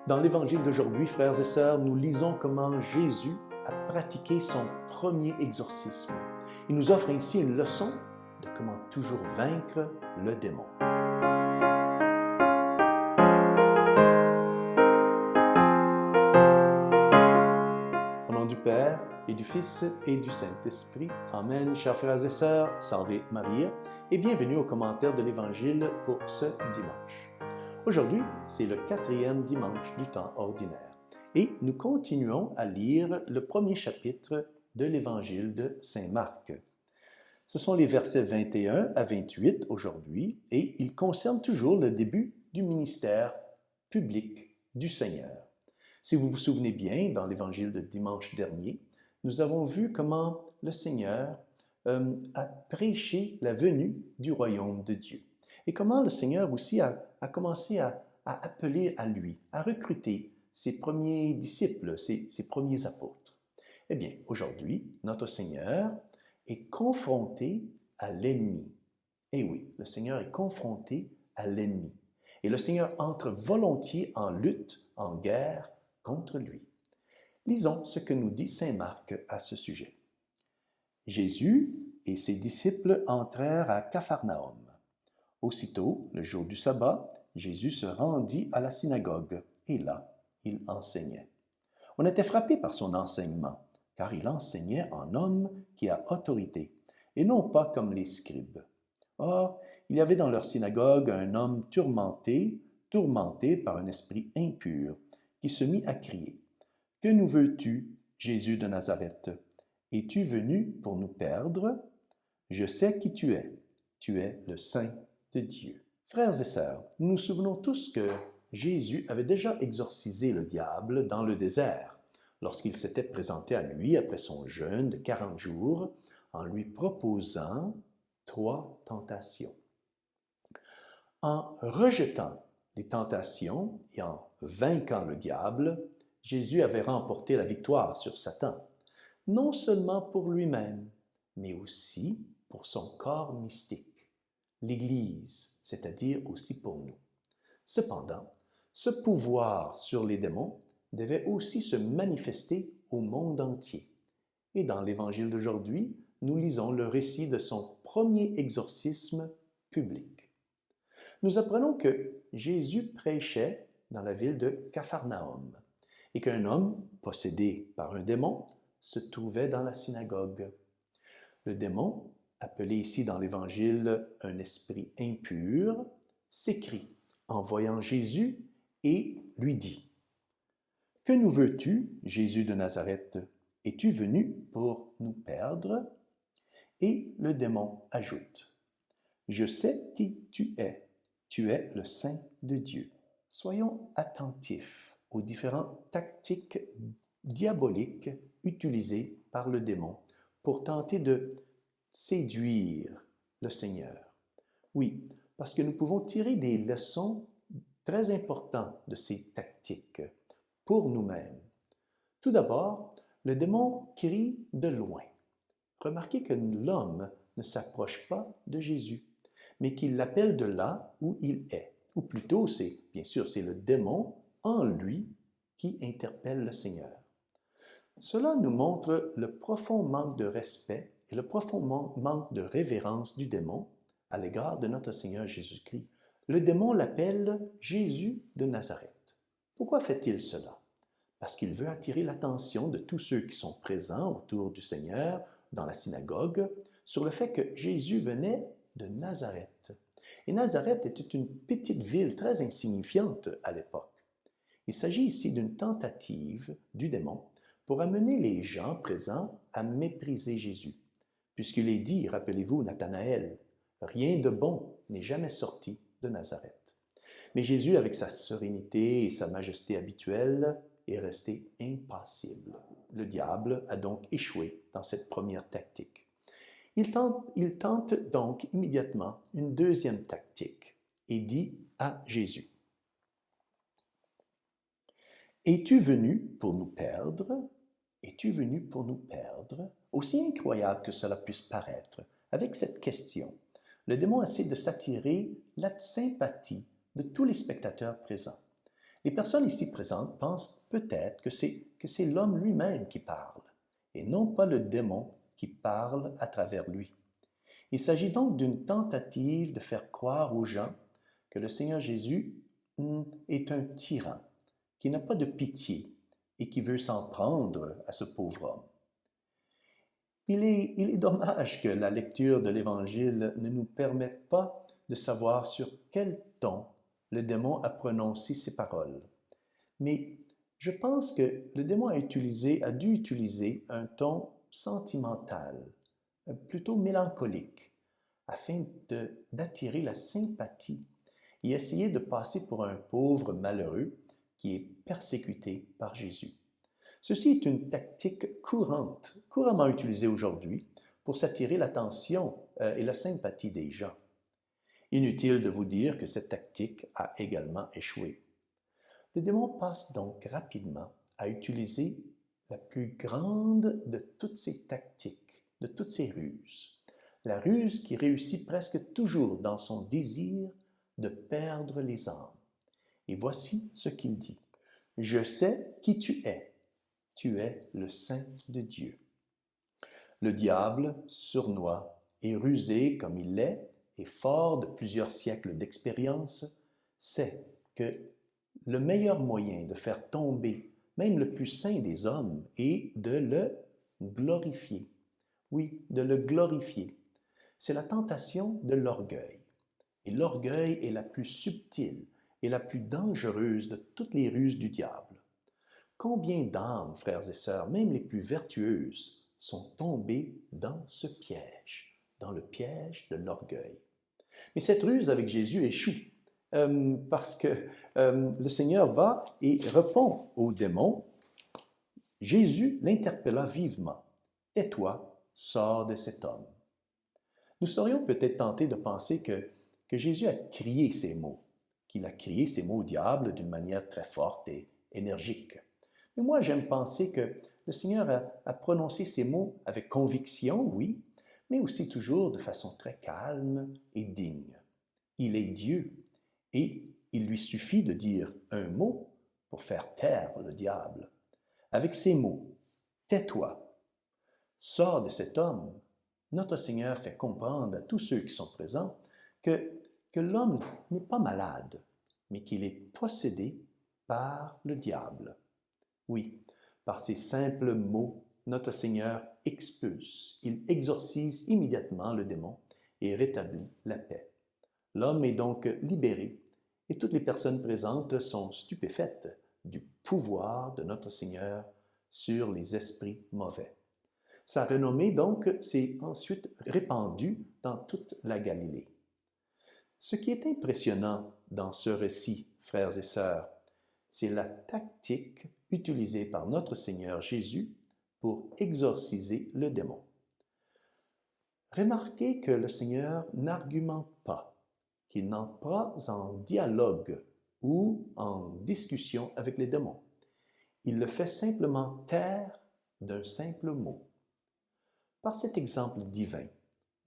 Dans l'Évangile d'aujourd'hui, frères et sœurs, nous lisons comment Jésus a pratiqué son premier exorcisme. Il nous offre ainsi une leçon de comment toujours vaincre le démon. Au nom du Père, et du Fils, et du Saint-Esprit. Amen. Chers frères et sœurs, Salve Maria, et bienvenue au commentaire de l'Évangile pour ce dimanche. Aujourd'hui, c'est le 4e dimanche du temps ordinaire, et nous continuons à lire le premier chapitre de l'Évangile de Saint Marc. Ce sont les versets 21 à 28 aujourd'hui, et ils concernent toujours le début du ministère public du Seigneur. Si vous vous souvenez bien, dans l'Évangile de dimanche dernier, nous avons vu comment le Seigneur a prêché la venue du royaume de Dieu et comment le Seigneur aussi a commencé à appeler à lui, à recruter ses premiers disciples, ses premiers apôtres. Eh bien, aujourd'hui, notre Seigneur est confronté à l'ennemi. Eh oui, le Seigneur est confronté à l'ennemi. Et le Seigneur entre volontiers en lutte, en guerre contre lui. Lisons ce que nous dit saint Marc à ce sujet. Jésus et ses disciples entrèrent à Capharnaüm. Aussitôt, le jour du sabbat, Jésus se rendit à la synagogue, et là, il enseignait. On était frappé par son enseignement, car il enseignait en homme qui a autorité, et non pas comme les scribes. Or, il y avait dans leur synagogue un homme tourmenté par un esprit impur, qui se mit à crier. « Que nous veux-tu, Jésus de Nazareth? Es-tu venu pour nous perdre? Je sais qui tu es le Saint de Dieu. » Frères et sœurs, nous nous souvenons tous que Jésus avait déjà exorcisé le diable dans le désert, lorsqu'il s'était présenté à lui après son jeûne de 40 jours, en lui proposant 3 tentations. En rejetant les tentations et en vainquant le diable, Jésus avait remporté la victoire sur Satan, non seulement pour lui-même, mais aussi pour son corps mystique, l'Église, c'est-à-dire aussi pour nous. Cependant, ce pouvoir sur les démons devait aussi se manifester au monde entier. Et dans l'Évangile d'aujourd'hui, nous lisons le récit de son premier exorcisme public. Nous apprenons que Jésus prêchait dans la ville de Capharnaüm et qu'un homme possédé par un démon se trouvait dans la synagogue. Le démon, appelé ici dans l'Évangile un esprit impur, s'écrie en voyant Jésus et lui dit « Que nous veux-tu, Jésus de Nazareth? Es-tu venu pour nous perdre? » Et le démon ajoute « Je sais qui tu es le Saint de Dieu. » Soyons attentifs aux différentes tactiques diaboliques utilisées par le démon pour tenter de séduire le Seigneur. Oui, parce que nous pouvons tirer des leçons très importantes de ces tactiques pour nous-mêmes. Tout d'abord, le démon crie de loin. Remarquez que l'homme ne s'approche pas de Jésus, mais qu'il l'appelle de là où il est. Ou plutôt, c'est le démon en lui qui interpelle le Seigneur. Cela nous montre le profond manque de respect et le profond manque de révérence du démon à l'égard de notre Seigneur Jésus-Christ. Le démon l'appelle Jésus de Nazareth. Pourquoi fait-il cela? Parce qu'il veut attirer l'attention de tous ceux qui sont présents autour du Seigneur dans la synagogue sur le fait que Jésus venait de Nazareth. Et Nazareth était une petite ville très insignifiante à l'époque. Il s'agit ici d'une tentative du démon pour amener les gens présents à mépriser Jésus, puisqu'il est dit, rappelez-vous, Nathanaël, « Rien de bon n'est jamais sorti de Nazareth. » Mais Jésus, avec sa sérénité et sa majesté habituelle, est resté impassible. Le diable a donc échoué dans cette première tactique. Il tente donc immédiatement une deuxième tactique et dit à Jésus, « Es-tu venu pour nous perdre? Es-tu venu pour nous perdre? » Aussi incroyable que cela puisse paraître, avec cette question, le démon essaie de s'attirer la sympathie de tous les spectateurs présents. Les personnes ici présentes pensent peut-être que c'est l'homme lui-même qui parle, et non pas le démon qui parle à travers lui. Il s'agit donc d'une tentative de faire croire aux gens que le Seigneur Jésus est un tyran, qui n'a pas de pitié et qui veut s'en prendre à ce pauvre homme. Il est dommage que la lecture de l'Évangile ne nous permette pas de savoir sur quel ton le démon a prononcé ces paroles. Mais je pense que le démon a dû utiliser un ton sentimental, plutôt mélancolique, afin d'attirer la sympathie et essayer de passer pour un pauvre malheureux qui est persécuté par Jésus. Ceci est une tactique couramment utilisée aujourd'hui pour s'attirer l'attention et la sympathie des gens. Inutile de vous dire que cette tactique a également échoué. Le démon passe donc rapidement à utiliser la plus grande de toutes ces tactiques, de toutes ces ruses. La ruse qui réussit presque toujours dans son désir de perdre les âmes. Et voici ce qu'il dit. « Je sais qui tu es. Tu es le Saint de Dieu. » Le diable, sournois et rusé comme il l'est, et fort de plusieurs siècles d'expérience, sait que le meilleur moyen de faire tomber même le plus saint des hommes est de le glorifier. Oui, de le glorifier. C'est la tentation de l'orgueil. Et l'orgueil est la plus subtile et la plus dangereuse de toutes les ruses du diable. Combien d'âmes, frères et sœurs, même les plus vertueuses, sont tombées dans ce piège, dans le piège de l'orgueil. Mais cette ruse avec Jésus échoue, parce que le Seigneur va et répond au démon. Jésus l'interpella vivement. « Tais-toi, sors de cet homme. » Nous serions peut-être tentés de penser que Jésus a crié ces mots, qu'il a crié ces mots au diable d'une manière très forte et énergique. Mais moi, j'aime penser que le Seigneur a prononcé ces mots avec conviction, oui, mais aussi toujours de façon très calme et digne. Il est Dieu et il lui suffit de dire un mot pour faire taire le diable. Avec ces mots, « Tais-toi, sors de cet homme », notre Seigneur fait comprendre à tous ceux qui sont présents que l'homme n'est pas malade, mais qu'il est possédé par le diable. Oui, par ces simples mots, notre Seigneur expulse, il exorcise immédiatement le démon et rétablit la paix. L'homme est donc libéré et toutes les personnes présentes sont stupéfaites du pouvoir de notre Seigneur sur les esprits mauvais. Sa renommée, donc, s'est ensuite répandue dans toute la Galilée. Ce qui est impressionnant dans ce récit, frères et sœurs, c'est la tactique utilisée par notre Seigneur Jésus pour exorciser le démon. Remarquez que le Seigneur n'argumente pas, qu'il n'entre pas en dialogue ou en discussion avec les démons. Il le fait simplement taire d'un simple mot. Par cet exemple divin,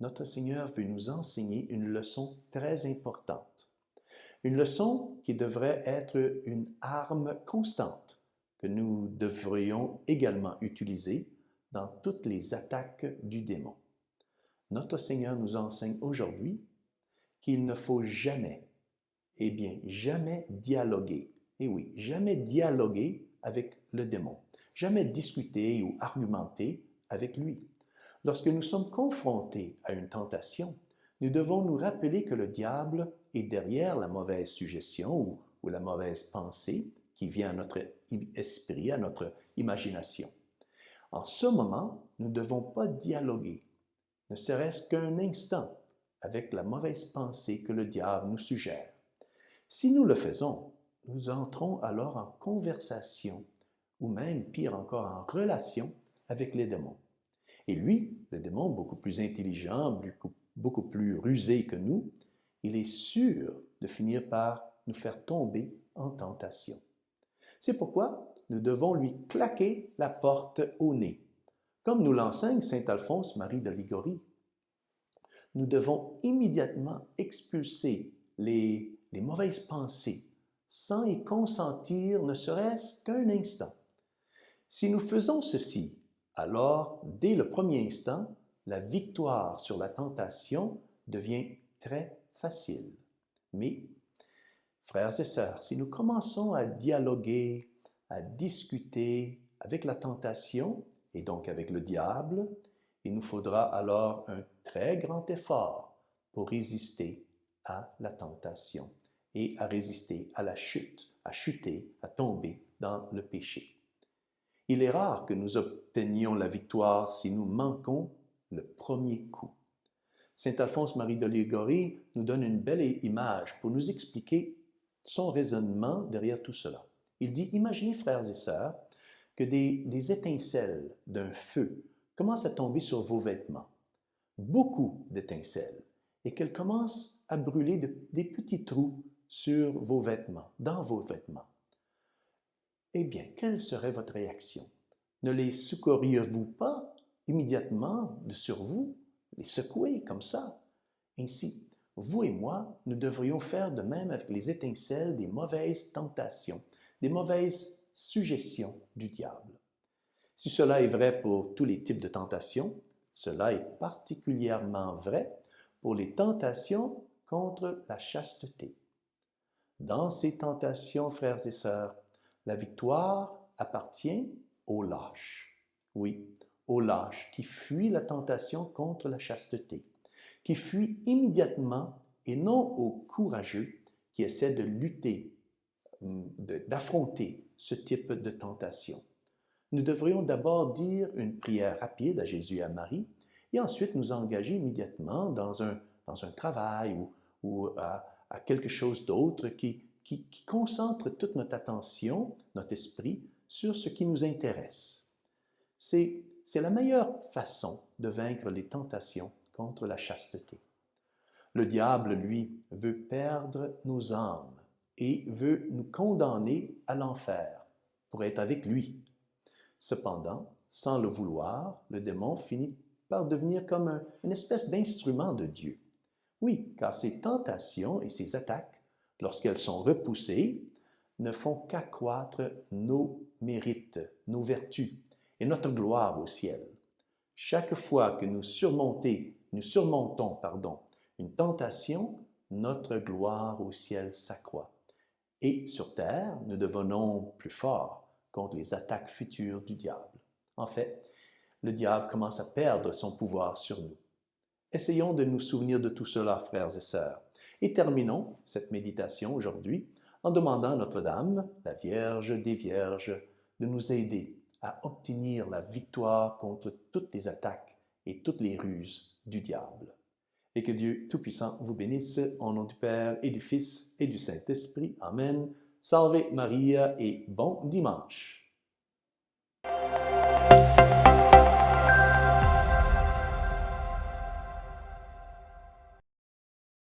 notre Seigneur veut nous enseigner une leçon très importante. Une leçon qui devrait être une arme constante que nous devrions également utiliser dans toutes les attaques du démon. Notre Seigneur nous enseigne aujourd'hui qu'il ne faut jamais, jamais dialoguer. Et oui, jamais dialoguer avec le démon, jamais discuter ou argumenter avec lui. Lorsque nous sommes confrontés à une tentation, nous devons nous rappeler que le diable est derrière la mauvaise suggestion ou la mauvaise pensée qui vient à notre esprit, à notre imagination. En ce moment, nous ne devons pas dialoguer, ne serait-ce qu'un instant, avec la mauvaise pensée que le diable nous suggère. Si nous le faisons, nous entrons alors en conversation, ou même pire encore en relation avec les démons. Et lui, le démon, beaucoup plus intelligent, beaucoup plus rusé que nous, il est sûr de finir par nous faire tomber en tentation. C'est pourquoi nous devons lui claquer la porte au nez. Comme nous l'enseigne saint Alphonse Marie de Ligorie, nous devons immédiatement expulser les mauvaises pensées, sans y consentir ne serait-ce qu'un instant. Si nous faisons ceci, alors, dès le premier instant, la victoire sur la tentation devient très facile. Mais, frères et sœurs, si nous commençons à dialoguer, à discuter avec la tentation, et donc avec le diable, il nous faudra alors un très grand effort pour résister à la tentation et à résister à la chute, à chuter, à tomber dans le péché. Il est rare que nous obtenions la victoire si nous manquons le premier coup. Saint Alphonse-Marie de Liguori nous donne une belle image pour nous expliquer son raisonnement derrière tout cela. Il dit, imaginez, frères et sœurs, que des étincelles d'un feu commencent à tomber sur vos vêtements. Beaucoup d'étincelles, et qu'elles commencent à brûler des petits trous sur vos vêtements, dans vos vêtements. Eh bien, quelle serait votre réaction? Ne les secourriez-vous pas immédiatement sur vous, les secouer comme ça? Ainsi, vous et moi, nous devrions faire de même avec les étincelles des mauvaises tentations, des mauvaises suggestions du diable. Si cela est vrai pour tous les types de tentations, cela est particulièrement vrai pour les tentations contre la chasteté. Dans ces tentations, frères et sœurs, la victoire appartient aux lâches. Oui, aux lâches qui fuient la tentation contre la chasteté, qui fuient immédiatement et non aux courageux qui essaient de lutter, d'affronter ce type de tentation. Nous devrions d'abord dire une prière rapide à Jésus et à Marie et ensuite nous engager immédiatement dans un travail ou à quelque chose d'autre qui concentre toute notre attention, notre esprit, sur ce qui nous intéresse. C'est la meilleure façon de vaincre les tentations contre la chasteté. Le diable, lui, veut perdre nos âmes et veut nous condamner à l'enfer pour être avec lui. Cependant, sans le vouloir, le démon finit par devenir comme une espèce d'instrument de Dieu. Oui, car ces tentations et ces attaques, lorsqu'elles sont repoussées, ne font qu'accroître nos mérites, nos vertus et notre gloire au ciel. Chaque fois que nous surmontons une tentation, notre gloire au ciel s'accroît. Et sur terre, nous devenons plus forts contre les attaques futures du diable. En fait, le diable commence à perdre son pouvoir sur nous. Essayons de nous souvenir de tout cela, frères et sœurs, et terminons cette méditation aujourd'hui en demandant à Notre-Dame, la Vierge des Vierges, de nous aider à obtenir la victoire contre toutes les attaques et toutes les ruses du diable. Et que Dieu Tout-Puissant vous bénisse au nom du Père et du Fils et du Saint-Esprit. Amen. Salve Maria et bon dimanche.